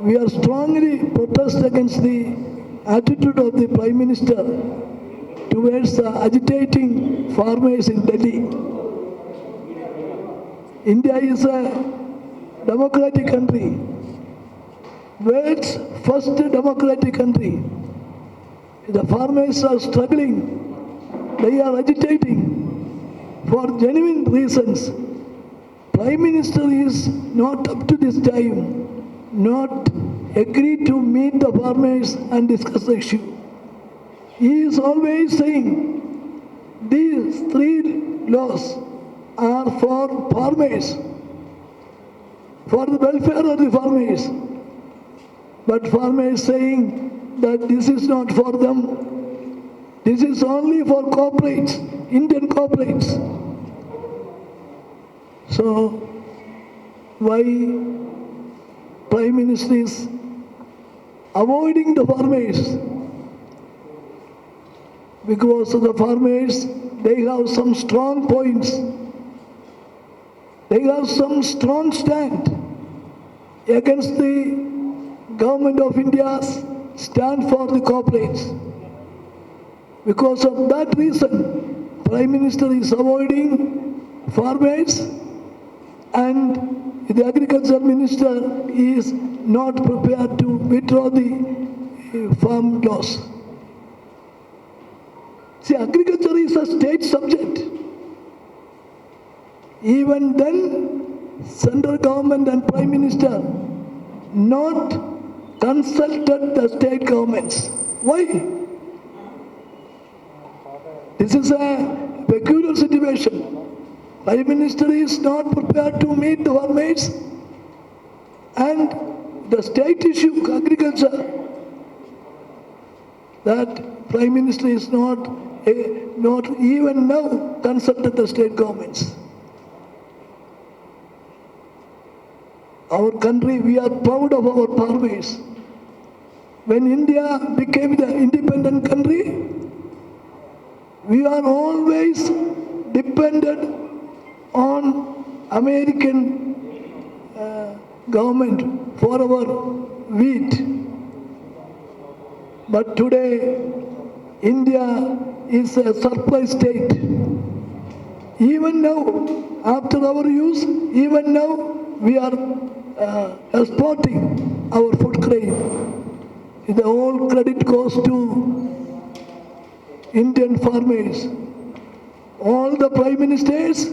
We are strongly protest against the attitude of the Prime Minister towards the agitating farmers in Delhi. India is a democratic country, world's first democratic country. The farmers are struggling, they are agitating for genuine reasons. Prime Minister is not up to this time, not agreed to meet the farmers and discuss the issue. He is always saying these three laws are for farmers, for the welfare of the farmers. But farmers saying that this is not for them, this is only for corporates, Indian corporates. So why Prime Minister is avoiding the farmers? Because the farmers, they have some strong points. They have some strong stand against the government of India's stand for the corporates. Because of that reason, Prime Minister is avoiding farmers, and the Agriculture Minister is not prepared to withdraw the farm laws. See, agriculture is a state subject. Even then, central government and Prime Minister not consulted the state governments. Why? This is a peculiar situation. Prime Minister is not prepared to meet the farmers, and the state issue, agriculture, that Prime Minister is not even now consulted the state governments. Our country, we are proud of our farmers. When India became the independent country, we are always dependent on American government for our wheat. But today, India is a surplus state. Even now, after our use, even now, we are exporting our food grain. The whole credit goes to Indian farmers. All the prime ministers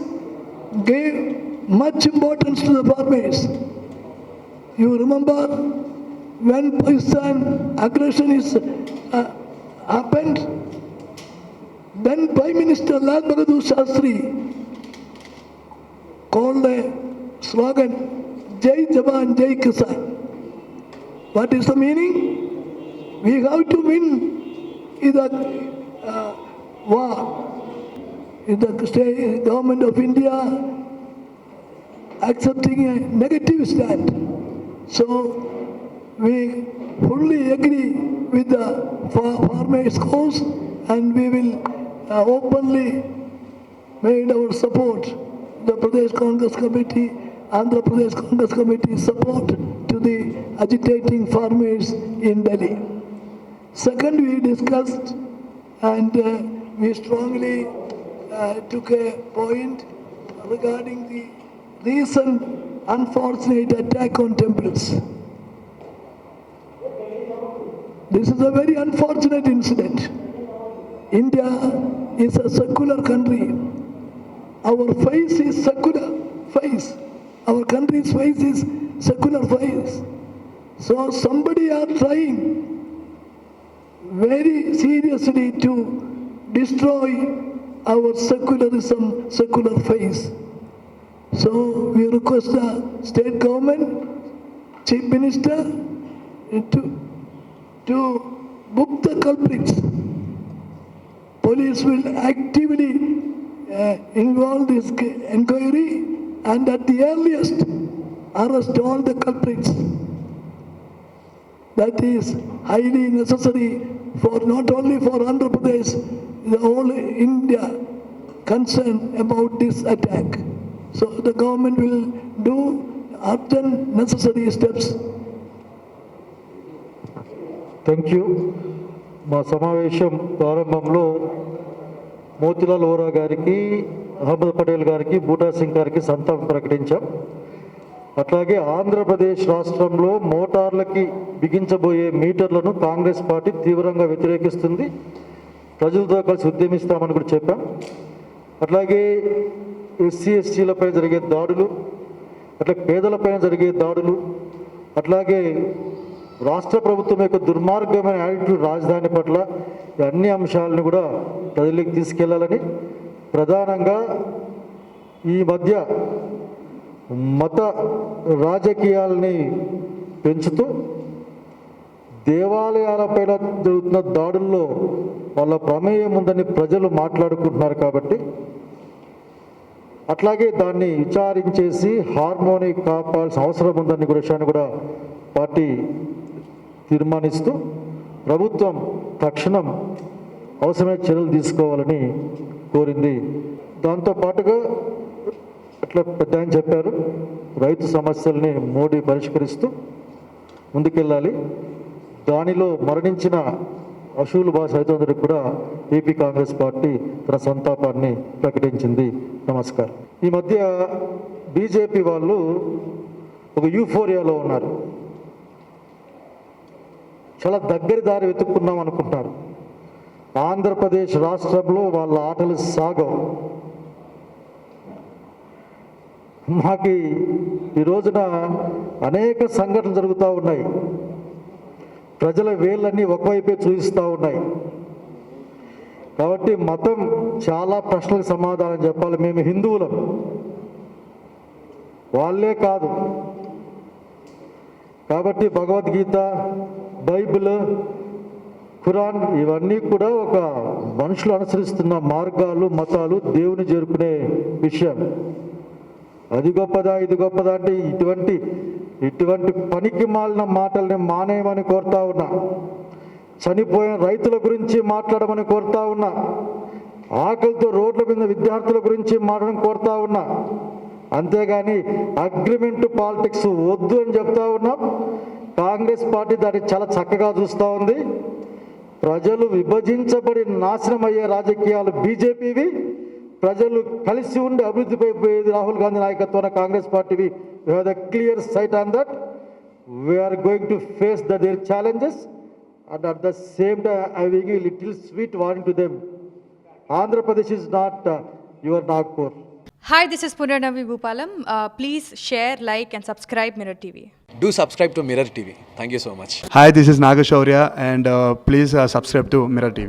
gave much importance to the farmers. You remember when Pakistan aggression happened, then Prime Minister Lal Bahadur Shastri called a slogan, Jai Jawan, Jai Kisan. What is the meaning? We have to win in the war. In the state government of India accepting a negative stand. So we fully agree with the farmers' cause, and we will openly made our support. The Pradesh Congress Committee, Andhra Pradesh Congress Committee support to the agitating farmers in Delhi. Second, we discussed and we strongly took a point regarding the recent unfortunate attack on temples. This is a very unfortunate incident. India is a secular country. Our face is secular face. Our country's face is secular face. So somebody are trying very seriously to destroy our secularism, secular face. So we request the state government, chief minister, to book the culprits. Police will actively involve this inquiry and at the earliest arrest all the culprits. That is highly necessary for not only for Andhra Pradesh, the whole India concerned about this attack. So the government will do urgent necessary steps thank you. మా సమావేశం ప్రారంభంలో మోతీలాల్ వోరా గారికి, అహ్మద్ పటేల్ గారికి, బూటా సింగ్ గారికి సంతాపం ప్రకటించాం. అట్లాగే ఆంధ్రప్రదేశ్ రాష్ట్రంలో మోటార్లకి బిగించబోయే మీటర్లను కాంగ్రెస్ పార్టీ తీవ్రంగా వ్యతిరేకిస్తుంది, ప్రజలతో కలిసి ఉద్యమిస్తామని కూడా చెప్పాం. అట్లాగే ఎస్సీ ఎస్టీలపై జరిగే దాడులు, అట్లా పేదలపైన జరిగే దాడులు, అట్లాగే రాష్ట్ర ప్రభుత్వం యొక్క దుర్మార్గమైన యాటిట్యూడ్ రాజధాని పట్ల ఈ అన్ని అంశాలను కూడా ప్రజలకు తీసుకెళ్లాలని, ప్రధానంగా ఈ మధ్య మత రాజకీయాలని పెంచుతూ దేవాలయాలపైన జరుగుతున్న దాడుల్లో వాళ్ళ ప్రమేయం ఉందని ప్రజలు మాట్లాడుకుంటున్నారు. కాబట్టి అట్లాగే దాన్ని విచారించేసి హార్మోని కాపాడాల్సిన అవసరం ఉందని విషయాన్ని కూడా పార్టీ తీర్మానిస్తూ ప్రభుత్వం తక్షణం అవసరమైన చర్యలు తీసుకోవాలని కోరింది. దాంతోపాటుగా అట్లా పెద్ద ఆయన చెప్పారు, రైతు సమస్యల్ని మోడీ పరిష్కరిస్తూ ముందుకెళ్ళాలి. దానిలో మరణించిన అశూల్ బాస్ రైతులందరికీ కూడా ఏపీ కాంగ్రెస్ పార్టీ తన సంతాపాన్ని ప్రకటించింది. నమస్కారం. ఈ మధ్య బీజేపీ వాళ్ళు ఒక యూఫోరియాలో ఉన్నారు. చాలా దగ్గర దారి వెతుక్కున్నాం అనుకుంటున్నారు. ఆంధ్రప్రదేశ్ రాష్ట్రంలో వాళ్ళ ఆటలు సాగవు. మాకు ఈ రోజున అనేక సంఘటనలు జరుగుతూ ఉన్నాయి. ప్రజల వేళ్ళన్నీ ఒకవైపే చూపిస్తూ ఉన్నాయి. కాబట్టి మతం చాలా ప్రశ్నలకు సమాధానం చెప్పాలి. మేము హిందువులం, వాళ్ళే కాదు. కాబట్టి భగవద్గీత, బైబిల్, ఖురాన్ ఇవన్నీ కూడా ఒక మనుషులు అనుసరిస్తున్న మార్గాలు, మతాలు, దేవుని చేరుకునే విషయం. అది గొప్పదా ఇది గొప్పదా అంటే ఇటువంటి పనికి మాలిన మాటల్ని మానేయమని కోరుతా ఉన్నా. చనిపోయిన రైతుల గురించి మాట్లాడమని కోరుతా ఉన్నా. ఆకలితో రోడ్ల మీద విద్యార్థుల గురించి మాట్లాడమని కోరుతా ఉన్నా. అంతేగాని అగ్రిమెంట్ పాలిటిక్స్ వద్దు అని చెప్తా ఉన్నాం. కాంగ్రెస్ పార్టీ దాన్ని చాలా చక్కగా చూస్తూ ఉంది. ప్రజలు విభజించబడి నాశనం అయ్యే రాజకీయాలు బీజేపీవి, ప్రజలు కలిసి ఉండి అభివృద్ధిపై పోయేది రాహుల్ గాంధీ నాయకత్వాన కాంగ్రెస్ పార్టీవి. We have the clear sight on that. We are going to face their challenges and at the same time having a little sweet warning to them. Andhra Pradesh is not your Nagpur. Hi, this is Punarnavi Bhupalam. Please share, like and subscribe Mirror TV. Do subscribe to Mirror TV. Thank you so much. Hi, this is Nagashaurya and please subscribe to Mirror TV.